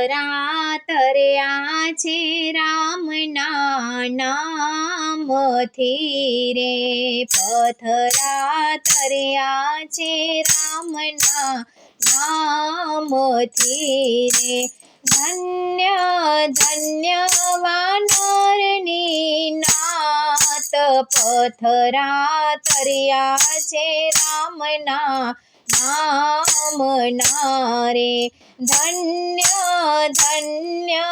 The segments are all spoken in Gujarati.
પથરા તર્યા છે રામના નામથી રે, પથરા તર્યા છે રામના નામથી રે, ધન્ય ધન્ય વાનરની નાત, પથરા તર્યા છે રામના નામના રે, ધન્ય ધન્ય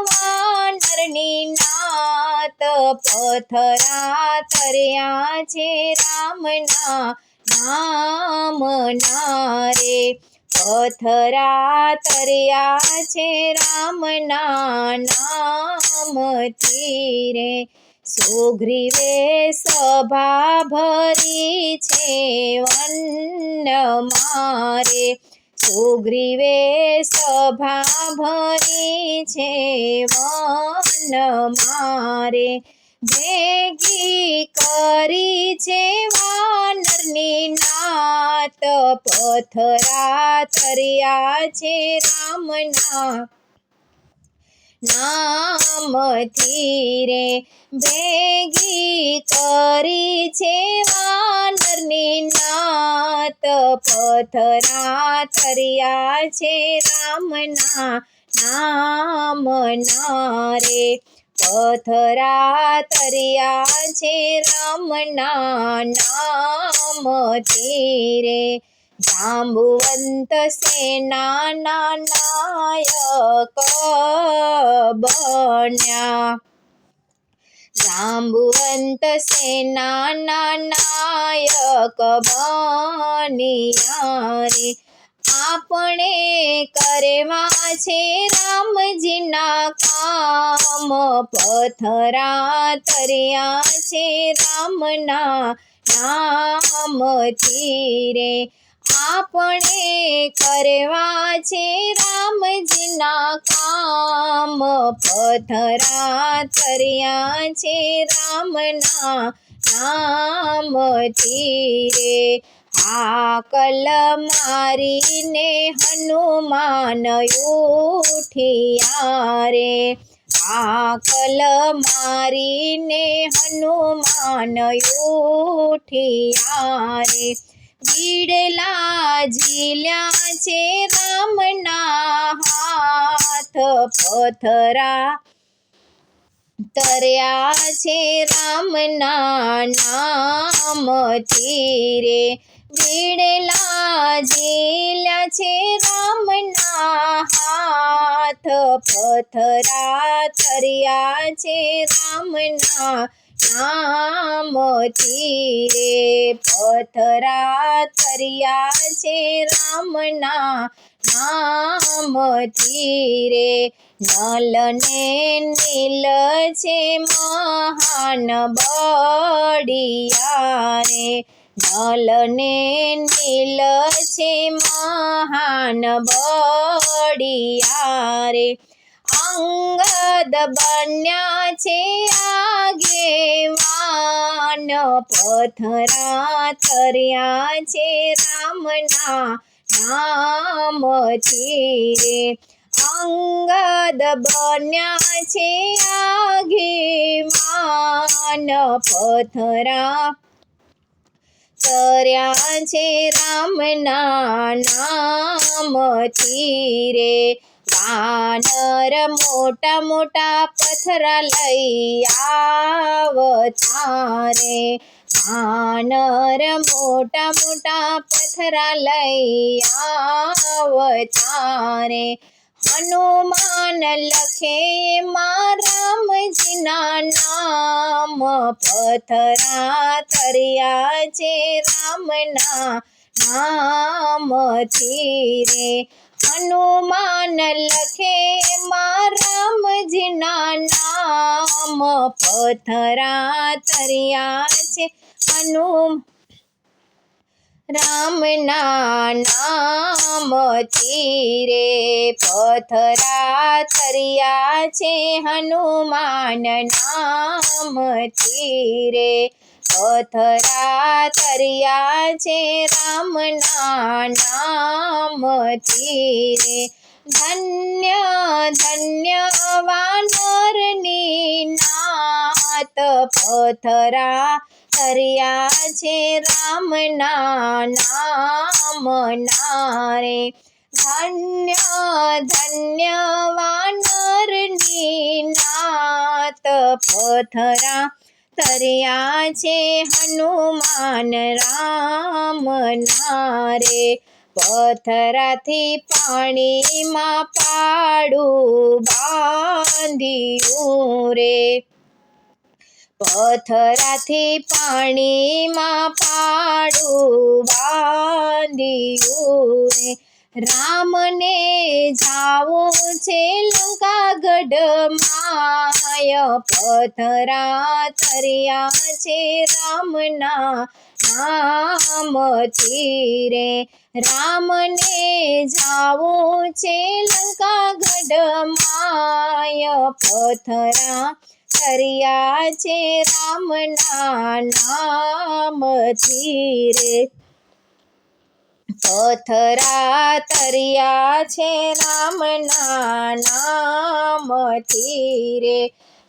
વાનરની નાત, પથરા તર્યા છે રામના નામના રે, પથરા તર્યા છે રામના નામથી રે, સુગ્રીવે સભા ભરી છે વન મારે, સુગ્રીવે સભા ભરી છે વન મારે, ભેગી કરી છે વાનરની નાત, પથરા તર્યા છે રામના નામથી રે, ભેગી કરી છે વાનરની નાત, પથરા તર્યા છે રામના નામના રે, પથરા તર્યા છે રામના નામથી રે, જાંબુવંત સેનાના નાયક બન્યા, જાંબુવંત સેનાના નાયક બન્યા રે, આપણે કરવા છે રામજીના કામ, પથરા તર્યા છે રામના નામથી રે, આપણે કરવા છે રામજીના કામ, પથરા તર્યા છે રામના નામથી રે, હાકલ મારીને હનુમાન ઉઠ્યા રે, હાકલ મારીને હનુમાન ઉઠ્યા રે, બીડલા ઝીલ્યા છે રામના હાથ, પથરા તર્યા છે રામના નામથી રે, બીડલા ઝીલ્યા છે રામના હાથ, પથરા તર્યા છે રામના નામથી રે, પથરા તર્યા છે રામના નામથી રે, નલ ને નીલ છે મહાન બળિયા રે, નલ ને નીલ છે મહાન બળિયા રે, અંગદ બન્યા છે આગેવાન, પથરા તર્યા છે રામના નામથી રે, અંગદ બન્યા છે આગેવાન, પથરા તર્યા છે રામના નામથી રે, વાનર મોટા મોટા પથરા લઈ આવતા રે, વાનર મોટા મોટા પથરા લઈ આવતા રે, હનુમાન લખે એમાં રામજીના નામ, પથરા તર્યા છે રામના નામથી રે, હનુમાન લખે એમાં રામજીના નામ, પથરા તર્યા છે રામના નામથી રે, પથરા તર્યા છે હનુમાન નામથી રે, પથરા તર્યા છે રામના નામથી રે, ધન્ય ધન્ય વાનરની નાત પથરા તર્યા છે રામના નામના રે ધન્ય ધન્ય વાનરની નાત પથરા તર્યા છે હનુમાન રામના રે પથરાથી પાણીમાં પાડું બાંધ્યું રે પથરાથી પાણીમાં પાડું બાંધ્યું રે રામને જાવું છે લંકાગઢ માય પથરા તર્યા છે રામના નામથી રે રામને જાવું છે લંકાગઢ માય પથરા તર્યા છે રામના નામથી રે પથરા તર્યા છે રામના નામથી રે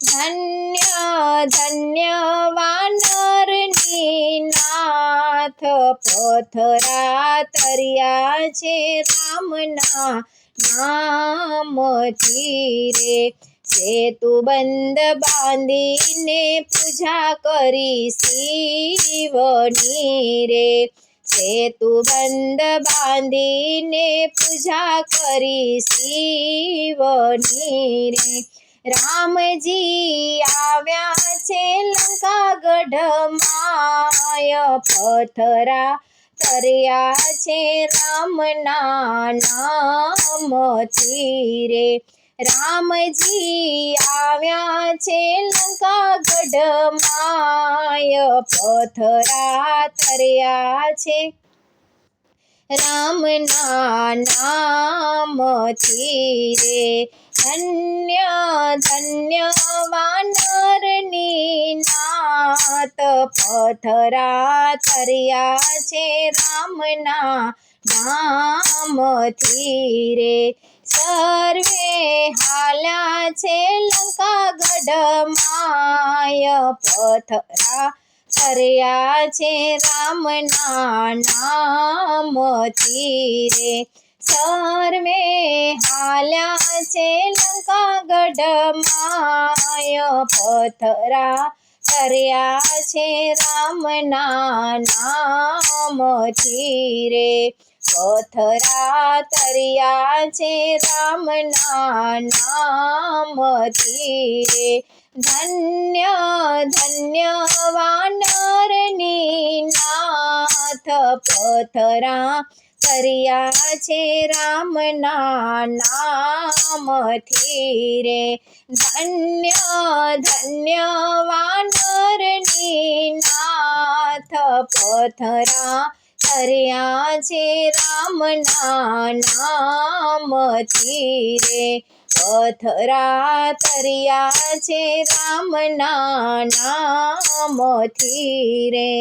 ધન્ય ધન્ય વાનરની નાથ પથરા તર્યા છે રામના નામથી રે સેતુબંધ બાંધીને પૂજા કરી શિવની રે સેતુબંધ બાંધીને પૂજા કરી શિવની રે રામજી આવ્યા છે લંકાગઢ માય પથરા તર્યા છે રામના નામથી રે રામજી આવ્યા છે લંકાગઢ માય પથરા તર્યા છે રામના નામથી રે ધન્ય ધન્ય વાનરની નાત પથરા તર્યા છે રામના નામથી રે સર્વે હાલ્યા છે લંકાગઢ માય પથરા તર્યા છે રામના નામથી રે સર્વે હાલ્યા છે લંકાગઢ માય પથરા તર્યા છે રામના નામથી રે પથરા તર્યા છે રામના નામથી રે ધન્ય ધન્ય વાનરની નાથ પથરા તર્યા છે રામના નામથી રે ધન્ય ધન્ય વાનરની નાથ પથરા તર્યા છે રામના નામથી રે પથરા તર્યા છે રામના નામથી રે